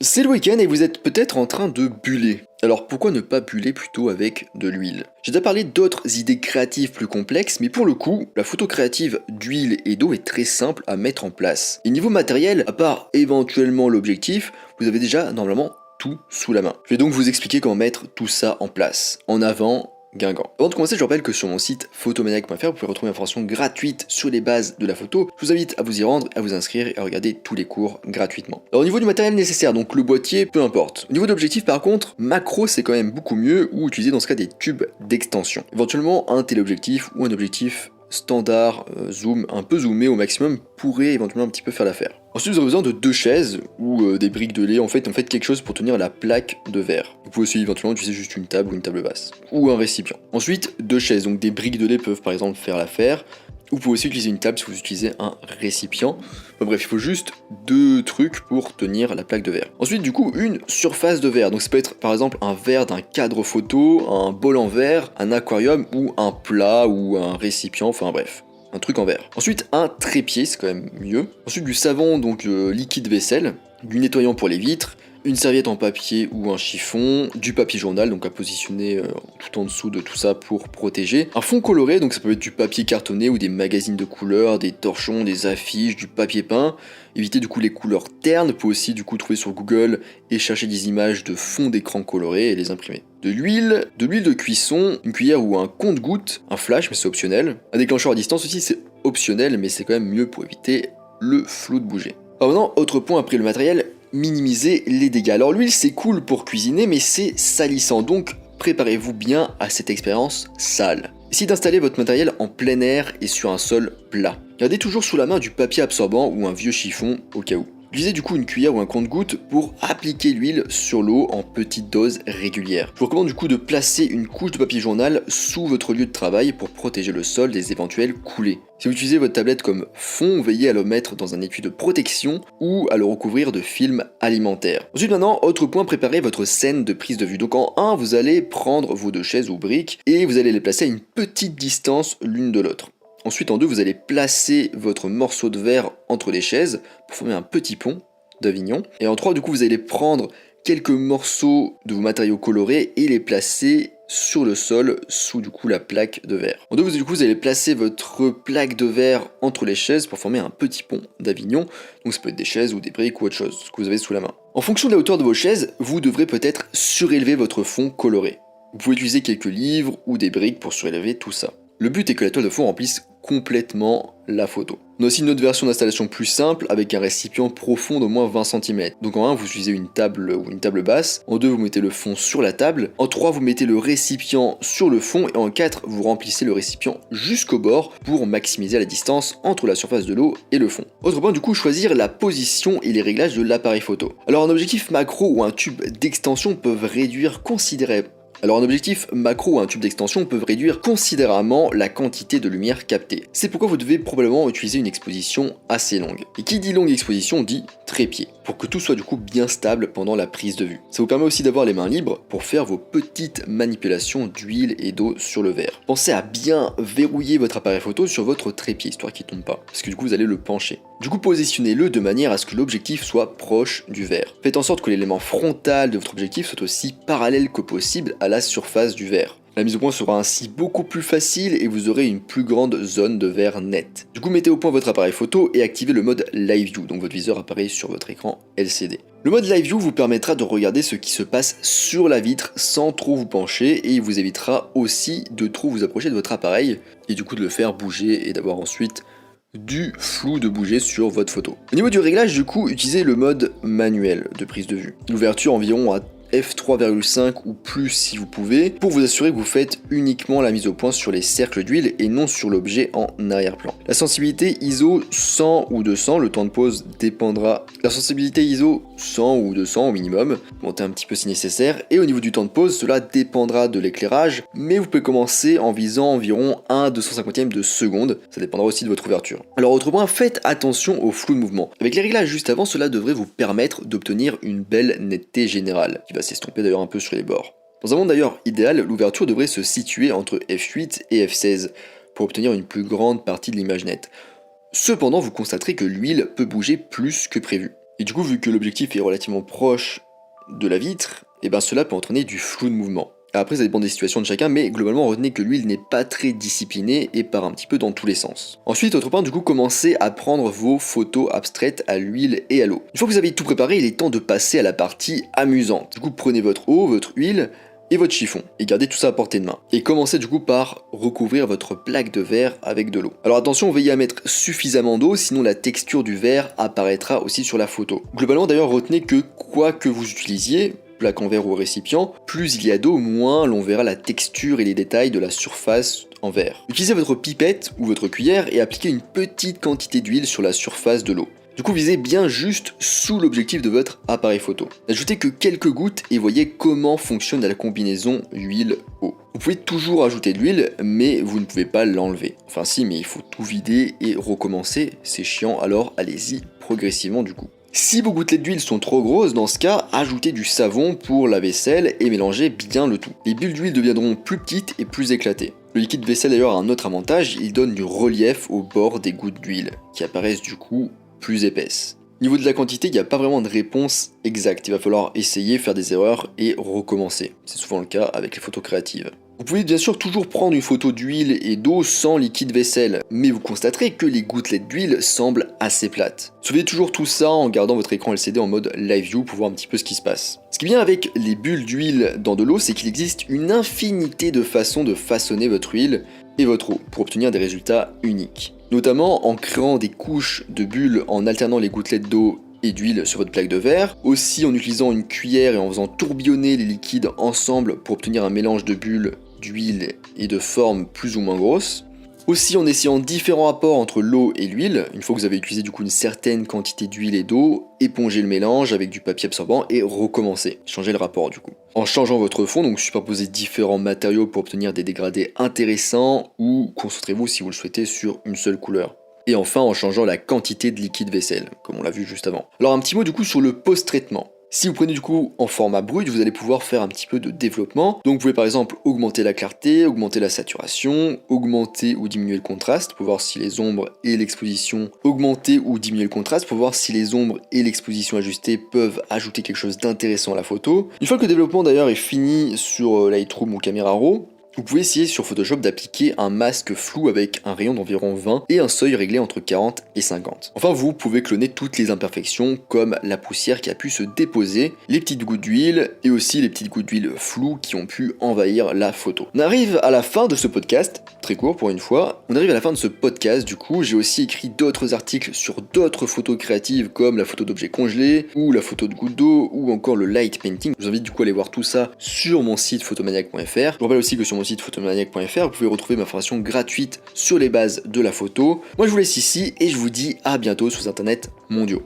C'est le week-end et vous êtes peut-être en train de buller. Alors pourquoi ne pas buller plutôt avec de l'huile? J'ai déjà parlé d'autres idées créatives plus complexes, mais pour le coup, la photo créative d'huile et d'eau est très simple à mettre en place. Et niveau matériel, à part éventuellement l'objectif, vous avez déjà normalement tout sous la main. Je vais donc vous expliquer comment mettre tout ça en place. En avant, Guingamp. Avant de commencer, je rappelle que sur mon site photomaniac.fr, vous pouvez retrouver une information gratuite sur les bases de la photo. Je vous invite à vous y rendre, à vous inscrire et à regarder tous les cours gratuitement. Alors au niveau du matériel nécessaire, donc le boîtier, peu importe. Au niveau d'objectif par contre, macro c'est quand même beaucoup mieux, ou utiliser dans ce cas des tubes d'extension. Éventuellement un téléobjectif ou un objectif standard, zoom, un peu zoomé au maximum, pourrait éventuellement un petit peu faire l'affaire. Ensuite vous aurez besoin de deux chaises ou des briques de lait, en fait quelque chose pour tenir la plaque de verre. Vous pouvez aussi éventuellement utiliser juste une table ou une table basse, ou un récipient. Ensuite deux chaises, donc des briques de lait peuvent par exemple faire l'affaire. Vous pouvez aussi utiliser une table si vous utilisez un récipient. Enfin, bref, il faut juste deux trucs pour tenir la plaque de verre. Ensuite, du coup, une surface de verre. Donc ça peut être par exemple un verre d'un cadre photo, un bol en verre, un aquarium ou un plat ou un récipient, enfin bref. Un truc en verre. Ensuite, un trépied, c'est quand même mieux. Ensuite, du savon, donc liquide vaisselle, du nettoyant pour les vitres, une serviette en papier ou un chiffon, du papier journal, donc à positionner tout en dessous de tout ça pour protéger, un fond coloré, donc ça peut être du papier cartonné ou des magazines de couleurs, des torchons, des affiches, du papier peint, éviter du coup les couleurs ternes, vous pouvez aussi du coup trouver sur Google et chercher des images de fonds d'écran colorés et les imprimer. De l'huile de cuisson, une cuillère ou un compte-gouttes, un flash mais c'est optionnel, un déclencheur à distance aussi c'est optionnel mais c'est quand même mieux pour éviter le flou de bouger. Alors maintenant, autre point après le matériel, minimiser les dégâts. Alors l'huile c'est cool pour cuisiner mais c'est salissant, donc préparez-vous bien à cette expérience sale. Essayez d'installer votre matériel en plein air et sur un sol plat. Gardez toujours sous la main du papier absorbant ou un vieux chiffon au cas où. Utilisez du coup une cuillère ou un compte-gouttes pour appliquer l'huile sur l'eau en petites doses régulières. Je vous recommande du coup de placer une couche de papier journal sous votre lieu de travail pour protéger le sol des éventuelles coulées. Si vous utilisez votre tablette comme fond, veillez à le mettre dans un étui de protection ou à le recouvrir de film alimentaire. Ensuite maintenant, autre point, préparez votre scène de prise de vue. Donc en 1, vous allez prendre vos deux chaises ou briques et vous allez les placer à une petite distance l'une de l'autre. Ensuite en 2, vous allez placer votre morceau de verre entre les chaises pour former un petit pont d'Avignon. Et en 3, du coup, vous allez prendre quelques morceaux de vos matériaux colorés et les placer sur le sol sous du coup la plaque de verre. En 2, vous allez placer votre plaque de verre entre les chaises pour former un petit pont d'Avignon. Donc ça peut être des chaises ou des briques ou autre chose, ce que vous avez sous la main. En fonction de la hauteur de vos chaises, vous devrez peut-être surélever votre fond coloré. Vous pouvez utiliser quelques livres ou des briques pour surélever tout ça. Le but est que la toile de fond remplisse complètement la photo. On a aussi une autre version d'installation plus simple avec un récipient profond d'au moins 20 cm. Donc en 1, vous utilisez une table ou une table basse, en 2, vous mettez le fond sur la table, en 3, vous mettez le récipient sur le fond et en 4, vous remplissez le récipient jusqu'au bord pour maximiser la distance entre la surface de l'eau et le fond. Autre point, du coup, choisir la position et les réglages de l'appareil photo. Alors un objectif macro ou un tube d'extension peuvent réduire considérablement. Alors un objectif macro ou un tube d'extension peuvent réduire considérablement la quantité de lumière captée. C'est pourquoi vous devez probablement utiliser une exposition assez longue. Et qui dit longue exposition dit trépied, pour que tout soit du coup bien stable pendant la prise de vue. Ça vous permet aussi d'avoir les mains libres pour faire vos petites manipulations d'huile et d'eau sur le verre. Pensez à bien verrouiller votre appareil photo sur votre trépied, histoire qu'il ne tombe pas, parce que du coup vous allez le pencher. Du coup positionnez-le de manière à ce que l'objectif soit proche du verre. Faites en sorte que l'élément frontal de votre objectif soit aussi parallèle que possible à la surface du verre. La mise au point sera ainsi beaucoup plus facile et vous aurez une plus grande zone de verre nette. Du coup, mettez au point votre appareil photo et activez le mode Live View, donc votre viseur apparaît sur votre écran LCD. Le mode Live View vous permettra de regarder ce qui se passe sur la vitre sans trop vous pencher et il vous évitera aussi de trop vous approcher de votre appareil et du coup de le faire bouger et d'avoir ensuite du flou de bouger sur votre photo. Au niveau du réglage, du coup, utilisez le mode manuel de prise de vue. L'ouverture environ à f3,5 ou plus si vous pouvez, pour vous assurer que vous faites uniquement la mise au point sur les cercles d'huile et non sur l'objet en arrière-plan. La sensibilité ISO 100 ou 200, le temps de pause dépendra. La sensibilité ISO 100 ou 200 au minimum, montez un petit peu si nécessaire, et au niveau du temps de pause, cela dépendra de l'éclairage, mais vous pouvez commencer en visant environ 1/250 de seconde, ça dépendra aussi de votre ouverture. Alors autre point, faites attention au flou de mouvement. Avec les réglages juste avant, cela devrait vous permettre d'obtenir une belle netteté générale, qui va s'estomper d'ailleurs un peu sur les bords. Dans un monde d'ailleurs idéal, l'ouverture devrait se situer entre f8 et f16 pour obtenir une plus grande partie de l'image nette. Cependant, vous constaterez que l'huile peut bouger plus que prévu. Et du coup, vu que l'objectif est relativement proche de la vitre, et ben cela peut entraîner du flou de mouvement. Après, ça dépend des situations de chacun, mais globalement, retenez que l'huile n'est pas très disciplinée et part un petit peu dans tous les sens. Ensuite, autre part, du coup, commencez à prendre vos photos abstraites à l'huile et à l'eau. Une fois que vous avez tout préparé, il est temps de passer à la partie amusante. Du coup, prenez votre eau, votre huile et votre chiffon, et gardez tout ça à portée de main. Et commencez du coup par recouvrir votre plaque de verre avec de l'eau. Alors attention, veillez à mettre suffisamment d'eau, sinon la texture du verre apparaîtra aussi sur la photo. Globalement d'ailleurs, retenez que quoi que vous utilisiez, plaque en verre ou récipient, plus il y a d'eau, moins l'on verra la texture et les détails de la surface en verre. Utilisez votre pipette ou votre cuillère et appliquez une petite quantité d'huile sur la surface de l'eau. Du coup, visez bien juste sous l'objectif de votre appareil photo. N'ajoutez que quelques gouttes et voyez comment fonctionne la combinaison huile-eau. Vous pouvez toujours ajouter de l'huile, mais vous ne pouvez pas l'enlever. Enfin si, mais il faut tout vider et recommencer, c'est chiant, alors allez-y progressivement du coup. Si vos gouttelettes d'huile sont trop grosses, dans ce cas, ajoutez du savon pour la vaisselle et mélangez bien le tout. Les bulles d'huile deviendront plus petites et plus éclatées. Le liquide vaisselle d'ailleurs a un autre avantage, il donne du relief au bord des gouttes d'huile, qui apparaissent du coup plus épaisse. Niveau de la quantité, il n'y a pas vraiment de réponse exacte. Il va falloir essayer, faire des erreurs et recommencer. C'est souvent le cas avec les photos créatives. Vous pouvez bien sûr toujours prendre une photo d'huile et d'eau sans liquide vaisselle, mais vous constaterez que les gouttelettes d'huile semblent assez plates. Surveillez toujours tout ça en gardant votre écran LCD en mode live view pour voir un petit peu ce qui se passe. Ce qui est bien avec les bulles d'huile dans de l'eau, c'est qu'il existe une infinité de façons de façonner votre huile et votre eau pour obtenir des résultats uniques. Notamment en créant des couches de bulles en alternant les gouttelettes d'eau et d'huile sur votre plaque de verre, aussi en utilisant une cuillère et en faisant tourbillonner les liquides ensemble pour obtenir un mélange de bulles, d'huile et de formes plus ou moins grosses. Aussi en essayant différents rapports entre l'eau et l'huile, une fois que vous avez utilisé du coup une certaine quantité d'huile et d'eau, épongez le mélange avec du papier absorbant et recommencez, changez le rapport du coup. En changeant votre fond, donc superposez différents matériaux pour obtenir des dégradés intéressants ou concentrez-vous si vous le souhaitez sur une seule couleur. Et enfin en changeant la quantité de liquide vaisselle, comme on l'a vu juste avant. Alors un petit mot du coup sur le post-traitement. Si vous prenez du coup en format brut, vous allez pouvoir faire un petit peu de développement. Donc vous pouvez par exemple augmenter la clarté, augmenter la saturation, augmenter ou diminuer le contraste pour voir si les ombres et l'exposition, augmenter ou diminuer le contraste pour voir si les ombres et l'exposition ajustées peuvent ajouter quelque chose d'intéressant à la photo. Une fois que le développement d'ailleurs est fini sur Lightroom ou Camera Raw, vous pouvez essayer sur Photoshop d'appliquer un masque flou avec un rayon d'environ 20 et un seuil réglé entre 40 et 50. Enfin, vous pouvez cloner toutes les imperfections comme la poussière qui a pu se déposer, les petites gouttes d'huile et aussi les petites gouttes d'huile floues qui ont pu envahir la photo. On arrive à la fin de ce podcast, très court pour une fois. On arrive à la fin de ce podcast du coup, j'ai aussi écrit d'autres articles sur d'autres photos créatives comme la photo d'objets congelés ou la photo de gouttes d'eau ou encore le light painting. Je vous invite du coup à aller voir tout ça sur mon site photomaniac.fr. Je vous rappelle aussi que sur mon site photomaniac.fr, vous pouvez retrouver ma formation gratuite sur les bases de la photo. Moi je vous laisse ici et je vous dis à bientôt sur internet mondiaux.